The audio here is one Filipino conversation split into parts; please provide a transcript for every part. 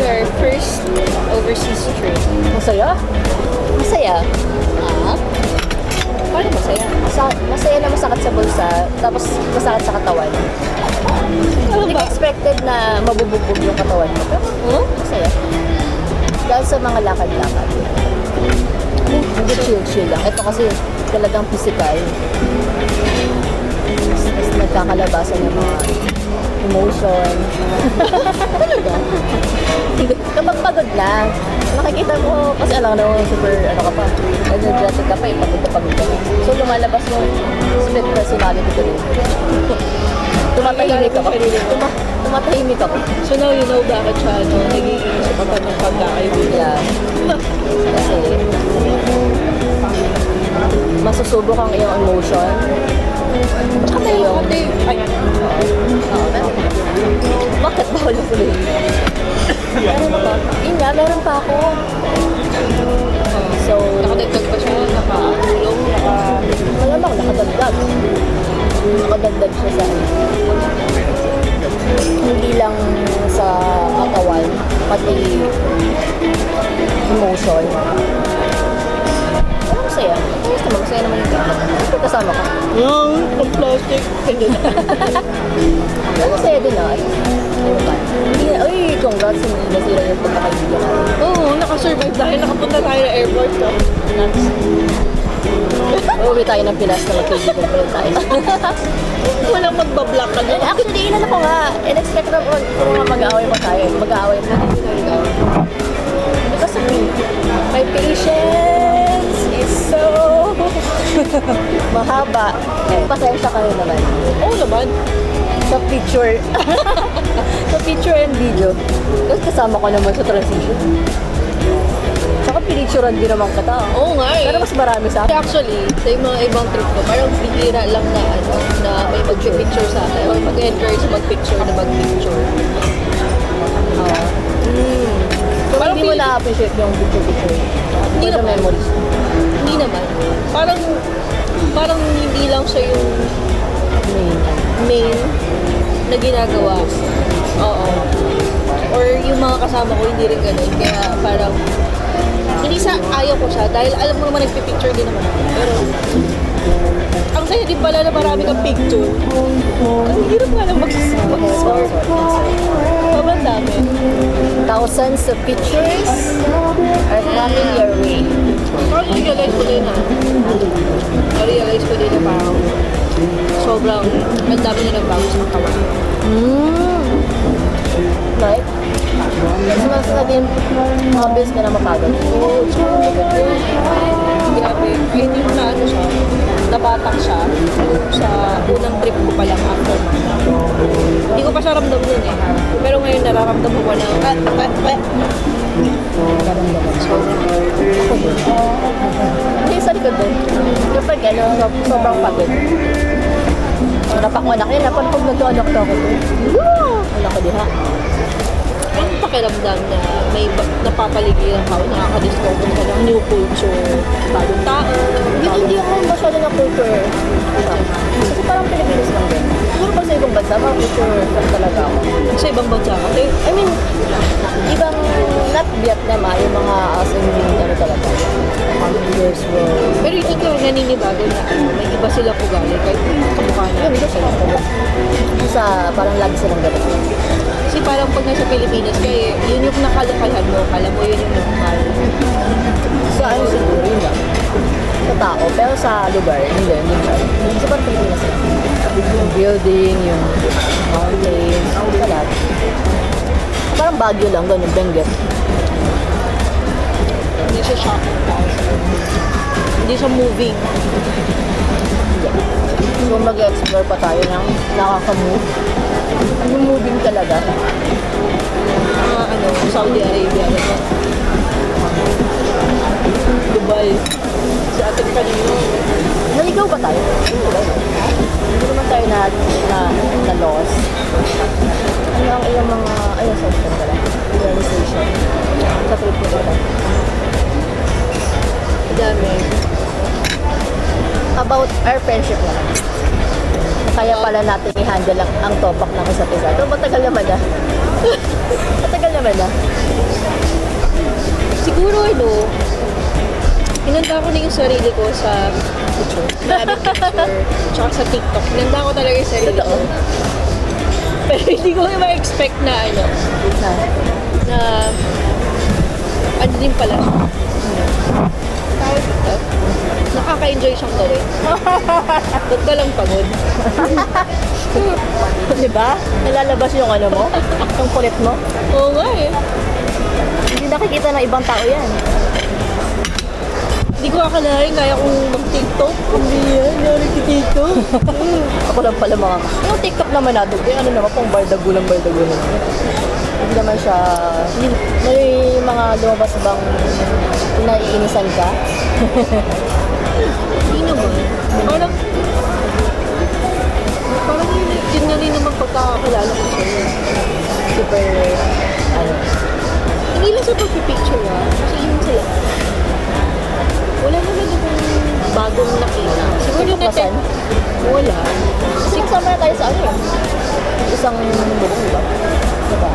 our first overseas trip. Masaya? Masaya. Ah? Paano masaya? Masaya na masakit sa bulsa, tapos masakit sa katawan. Ano Hindi ko ba? expected na mabubugbog yung katawan mo. Pero Huh? masaya. Dahil sa mga lakad-lakad. Hindi chill-chill lang. Ito kasi talagang physical. Tapos nagkakalabasan ng mga emotion. Talaga? Kapag pagod na, makikita mo, kasi alam na super, ano ka pa, energetic ka pa, pagod ka. So lumalabas mo, split personality ko rin. Tumatahimik ako. Tumatahimik ako. So now you know bakit siya nagiging isa pa ng pagkakaibigan. Yeah. Kasi masusubok ang iyong emotion. Tsaka may iyong... Bakit bawal na tuloy? Meron pa. Yun nga, meron pa ako. So, Nakadagdag pa siya, nakatulong, malamang nakadagdag. Nakadagdag siya sa hindi lang sa katawan, pati emotion. Ano masaya? Gusto mo, masaya naman yung gamit. Ito kasama ka. Yung pang-plastic. Ano masaya din ah. Ano ba? Hindi na, uy, congrats sa nasira yung pagkakaibigan natin. Oo, nakasurvive dahil nakapunta tayo ng airport. No? Uuwi tayo ng Pinas na magkaibigan pa rin tayo. Walang magbablock ka Eh, na. actually, ilan ako nga. In-expect na po kung mag-aaway pa tayo. Mag-aaway pa tayo. Because of me. My patience is so mahaba. Eh, pasensya ka rin naman. Oo naman. Sa picture. Sa picture and video. Tapos kasama ko naman sa transition. Saka pinicturean din naman kita. Oo nga eh. Pero mas marami sa akin. Actually, sa yung mga ibang trip ko, parang bihira lang na ano, na may mag-picture sa akin. Or mag-encourage mag-picture na mag-picture. So, Parang hindi mo feeling- na-appreciate yung picture-picture. Hindi For the naman. memories. Hindi naman. Parang hindi lang siya yung main na ginagawa. Oo. Or yung mga kasama ko, hindi rin ganun. Kaya parang, hindi sa ayaw ko siya. Dahil alam mo naman, nagpipicture din naman ako. Pero, ang saya din pala na marami kang picture. Ang hirap nga lang magsasort. Sobrang dami. Thousands of pictures are coming your way. Parang realize ko din na-realize ko din na parang sobrang ang dami na nagbago sa katawan. Right? Kasi masasabihin, mga best ka na mapagod. Oh, Grabe. Ay, hindi ko na ano siya. Nabatak siya sa unang trip ko pa lang after. Hindi ko pa siya ramdam nun eh. Pero ngayon nararamdaman ko na Hindi, sa likod din. Kapag ano, sobrang pagod. Napakuanak yun, napag nagtuanak na ako. Anak ko diha. ang pakiramdam na may napapaligiran ka o nakaka-discover ka ng new culture, bagong tao. Hindi ako masyado na culture. Kasi parang Pilipinas lang din. Siguro pag sa ibang bansa, parang culture talaga ako. Sa ibang bansa kasi, I mean, ibang, not Vietnam yung mga as in, ano talaga, years world. pero ito ko naninibago na may iba silang ugali kahit kamukha na. Yun, gusto ko. Sa, parang lagi silang ganun. Kasi parang pag nasa Pilipinas kayo, yun yung nakalakayan mo, kala mo yun yung normal. Sa ano siguro, yun lang. Sa tao, pero sa lugar, hindi siya. Kasi parang Pilipinas lang. Yung building, yung mountains, sa lahat. Parang Baguio lang, ganun, Benguet. Hindi siya shocking tayo. Hindi siya moving. So mag-explore pa tayo ng nakaka-move. Yung moving talaga. Mga Saudi Arabia, ano. Dubai. Si Ate kanino. Naligaw ba tayo? Hindi naman tayo na lost. Ano ang iyong mga, ayun, sa pala, realization sa trip ko ba? Dami. About our friendship naman. Kaya pala natin i-handle ang topak ng isa't isa. Ito matagal naman na. Matagal naman na. Siguro hinanda ko na yung sarili ko sa picture. Maraming picture. Tsaka sa TikTok. Hinanda ko talaga yung sarili Totoo. ko. Pero hindi ko ma-expect na Na, ano din pala siya. Tawag ito. Nakaka-enjoy siyang gawin. Ba't ka lang pagod? di ba? Nalalabas yung ano mo? Yung kulit mo? Oo nga eh. Hindi nakikita ng ibang tao yan. Hindi ko akalain kaya kong mag-TikTok. Hindi yan, nag-TikTok. Ako lang pala mga... Yung TikTok naman natin, ano naman, pang bardagulang. Hindi naman siya... May mga lumabas bang naiinisan ka? Hindi naman. Parang yun na rin naman pagkakakilala ko sa'yo. Super... Ano? Hindi lang sa pag-picture kasi yun sila. Wala naman akong bagong nakita. Siguro TikTok na saan? Wala. Kasi kasama na tayo sa ano eh. Isang bubong, diba? Diba?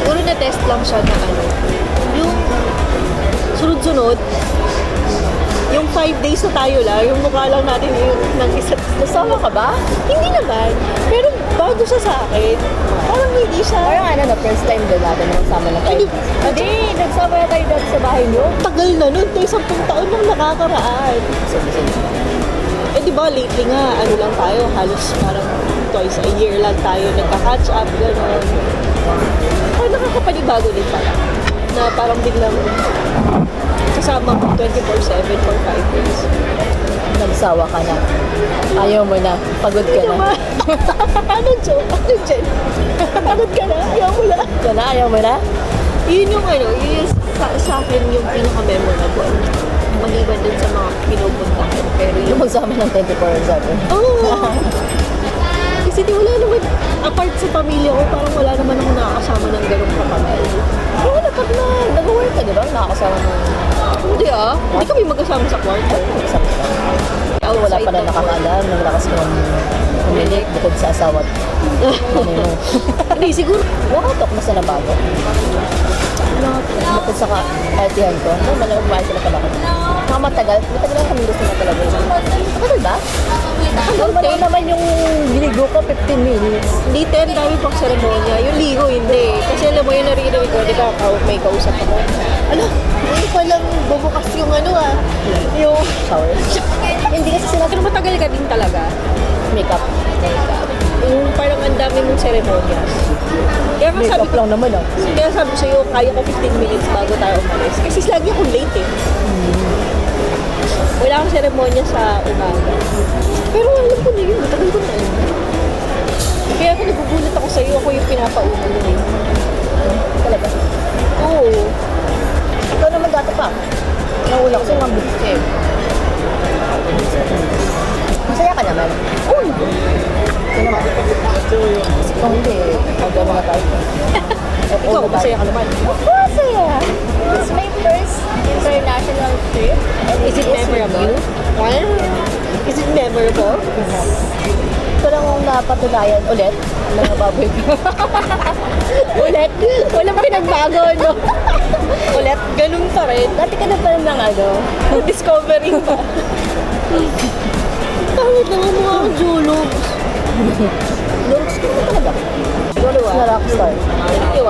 Siguro na-test lang siya na yung sunod-sunod, yung 5 days na tayo lang, yung mukha lang natin yung ng isa't isa. Kasama ka ba? Hindi naman. Pero bago siya sa akin, parang hindi siya. Parang ano, first time din natin nagsama na tayo. Hindi, nagsama na tayo dati sa bahay niyo. Tagal na nun, 10 taon nang nakakaraan. Eh di ba lately nga, ano lang tayo, halos parang twice a year lang tayo nagka-catch up, gano'n. Parang nakakapanibago din pala. Na parang biglang kasama ko 24/7 for 5 days. Nagsawa ka na. Ayaw mo na. Pagod ka na. Anong joke? Anong Jen? Pagod ka na? Ayaw mo na? Ayaw mo na? Yun yung yun yung sa akin yung pinaka-memorable. Maliban dun sa mga pinupuntahan. Pero Yung yung magsama ng 24/7. Oo. Kasi di wala naman, apart sa pamilya ko, parang wala naman ako nakakasama ng ganong kapamilya. Pero wala pag nag-work ka, di ba? Nakakasama mo. Hindi hindi kami magkasama sa kwarto. Kasama ka. Ay, wala pa na nakakaalam. Naglakas mo umilik bukod sa asawa at ano mo. Hindi, siguro. Wakatok na sa nabago. Bukod sa kaartihan ko. No, malamang bahay sila pala ko. Matagal lang kami gusto na talaga. Matagal ba? Normal lang naman yung ligo ko, 15 minutes. Hindi, dami pang seremonya. Yung ligo, hindi. Kasi alam mo yung naririnig ko, di ba, may kausap ako. Ano? Hindi pa lang bubukas yung yung... Shower. Hindi kasi sila Pero matagal ka din talaga. makeup. Yung parang ang dami mong seremonyas. Kaya nga sabi Makeup ko, lang naman ah. kaya sabi ko sa'yo, kaya ko 15 minutes bago tayo umalis. Kasi lagi akong late eh. Wala akong seremonya sa umaga. Pero alam ko na yun, matagal ko na yun. Kaya ako nagugulat ako sa'yo, ako yung pinapauna mo eh. Talaga. Oo. Ikaw naman dati pa. Naula ko sa mga books eh. Masaya ka naman. Oo. Ito naman. Ikaw hindi. Magano nga tayo. Ikaw, masaya ka naman. Masaya. It's my first international trip. And Is it memorable? Is it memorable? Ito lang ang napatunayan ulit. Mga baboy ko. Ulit? Walang pinagbago, no? Ulit? Ganun pa rin. Dati ka na pa ng Discovering pa. Pangit naman mga jologs. looks ko na talaga. Siguro Na rockstar. Thank you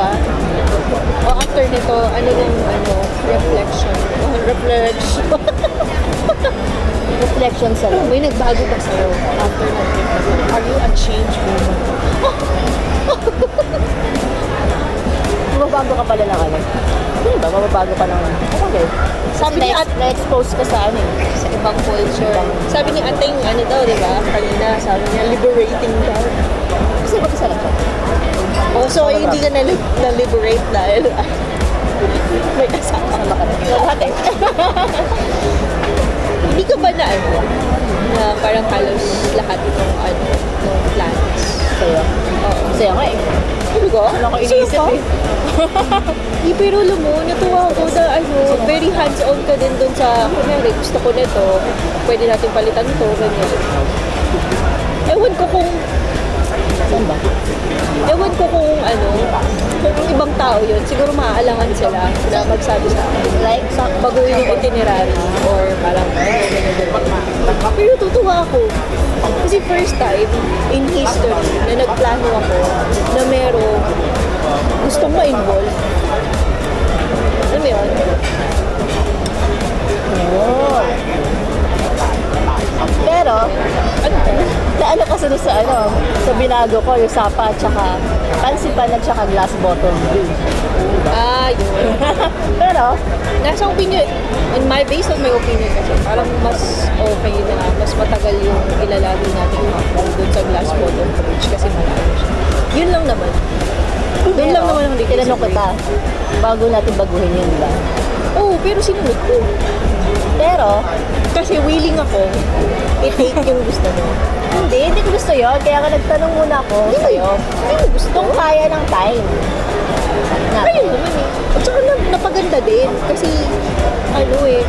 O after nito, ano yung reflection? Reflection. Reflection sa loob. May nagbago ba sa'yo after na trip na to? Are you a change woman? Mababago ka pala ng ano. Hindi ba? Mababago ka ng... Okay. Sabi ni na-expose ka sa ano eh. sa ibang culture. Sabi ni ating daw, di ba? Kanina, sabi niya, liberating daw. Kasi mag-isa lang ka. Oh, so hindi ka na-liberate dahil may kasama. Sama ka na. Lahat eh. Hindi ka ba na parang halos lahat itong ng plans? Saya. Oo. Saya nga eh. Ano ka? Wala ko iniisip eh. Pero alam mo, natuwa ako na very hands-on ka din dun sa, kunyari, gusto ko nito, pwede natin palitan to, ganyan. Ewan ko kung Saan ba? Ewan ko kung ano, kung ibang tao yun, siguro maaalangan sila na magsabi sa akin. Like, sa Baguhin yung itinerary or parang pero tutuwa ako. Kasi first time in history na nagplano ako na merong gustong ma-involve. Alam mo yun? Oh. Pero, ano kasi doon sa sa binago ko, yung sapa at saka pansipan at saka glass bottom. Ah, yun. Pero, Nasa opinion, based on my opinion kasi, parang mas okay na, mas matagal yung ilalagi natin doon sa glass bottom bridge kasi malayo siya. Yun lang naman. Doon lang naman ang reason. tinanong kita, bago natin baguhin yun, diba? Oo, pero sinunod ko. Pero, Kasi willing ako i-take yung gusto mo. hindi ko gusto yun. Kaya nga nagtanong muna ako sa'yo. Hindi mo gusto. Kung kaya ng time. Ayun naman eh. At saka napaganda din. Kasi, ano eh,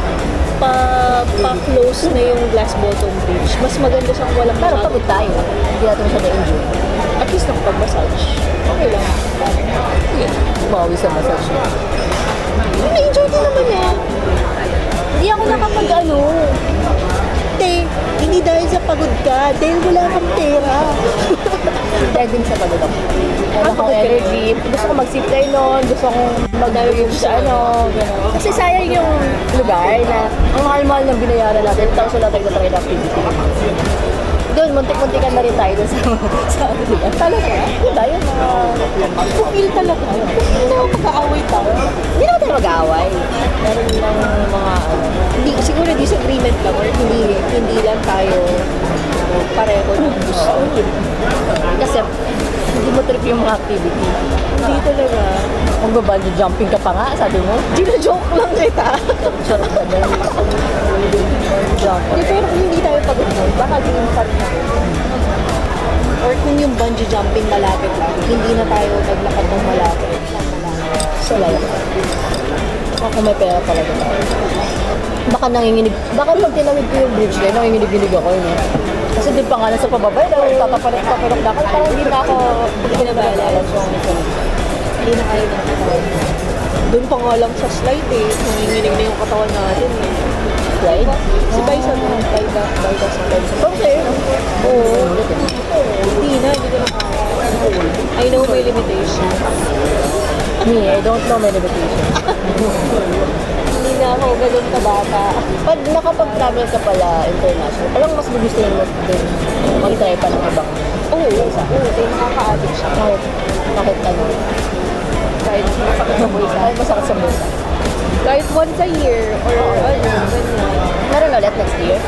pa-close na yung glass bottom bridge. Mas maganda siyang walang Pero masyado. pagod tayo. Hindi natin siya na-enjoy. At least nakapag-massage. Okay lang. Umawi sa massage niya. Na-enjoy din naman eh. Hindi ako Te, hindi dahil sa pagod ka, dahil wala kang pera. Dahil din sa pagod ako. Ano Ah, akong pagod ka energy. Gusto ko mag-zipline nun. Gusto kong mag-dive sa gano'n. Kasi sayang yung lugar na ang mahal-mahal ng binayaran natin. Tapos wala tayong na-try na activity. Doon, muntik-muntikan na rin tayo doon sa diba? Talaga? Diba? Yung mga... Feel talaga. Hindi naman mag-aaway tayo. Hindi naman tayo mag-aaway. Meron lang mga Hindi, siguro disagreement lang or hindi lang tayo pareho ng gusto. Kasi hindi mo trip yung mga activity. Hindi talaga. Magbabungee jumping ka pa nga, sabi mo. Gina-joke lang kita. Charot ka ba? Jump. Hindi, pero kung hindi tayo pagod nun, baka game fun na. Or kung yung bungee jumping malapit lang, hindi na tayo naglakad ng malapit. So like, kung may pera talaga tayo. Baka nanginginig, baka pag tinawid ko yung bridge kayo, nanginginig-ginig ako yun. Kasi doon pa nga na sa pababa, dahil tatapalit-tapalit na ako, parang hindi na ako Binabalance. Hindi na kayo nakakatawa. Doon pa nga lang sa slide eh, nanginginig na yung katawan natin eh. slide. Si Baisa mo, Baisa sa slide. Okay. Oo. Hindi na, hindi ko na kaya. I know my limitations. Me, I don't know my limitation. Hindi na ako ganun kabata. Pag nakapag-travel ka pala international, parang mas gugustuhin mo din mag-try pa ng ibang Oo, eh, nakaka-addict siya. kahit ano. Kahit masakit sa buhay Kahit masakit sa bulsa. Kahit once a year, or ano, ganyan. Meron ulit next year.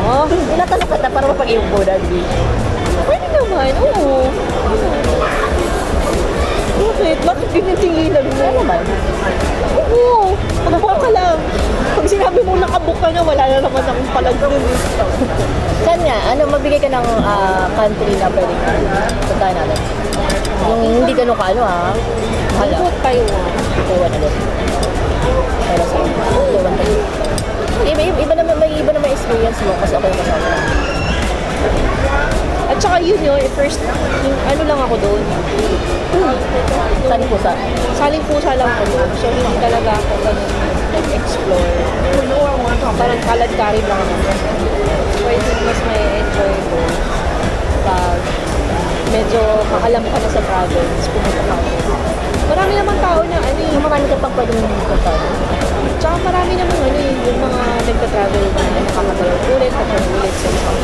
Oh, Tinatanong ka na para mapag-iupunan, di. pwede naman, oo. Bakit? Bakit tinitinginan mo? Ano naman? Oo, pagbuka ka lang. Pag sinabi mo nakabook ka na, wala na naman akong palag dun eh. Saan nga? Ano, mabigay ka ng country na pwedeng puntahan natin? Yung hindi ganun ka, ano Hala. Ikot tayo. Taiwan ulit. Para sa Taiwan tayo. Iba naman experience mo kasi ako yung kasama. At saka yun first, yung ano lang ako doon. Saan po sa? Saling pusa lang ako doon. So, hindi talaga ako ganun nag-explore. Parang kalad-karin lang ako. So, I think mas may enjoy ko pag medyo maalam ka na sa province, pumunta ka. Marami naman tao na ano eh. Marami ka pang pwedeng puntahan. Tsaka marami naman ano eh, yung mga nagka-travel na nakakatalaw ulit at ulit sa isang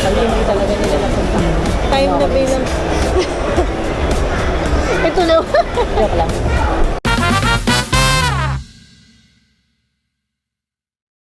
pag hindi talaga nila napunta. Time na bilang. Ito na. Joke lang.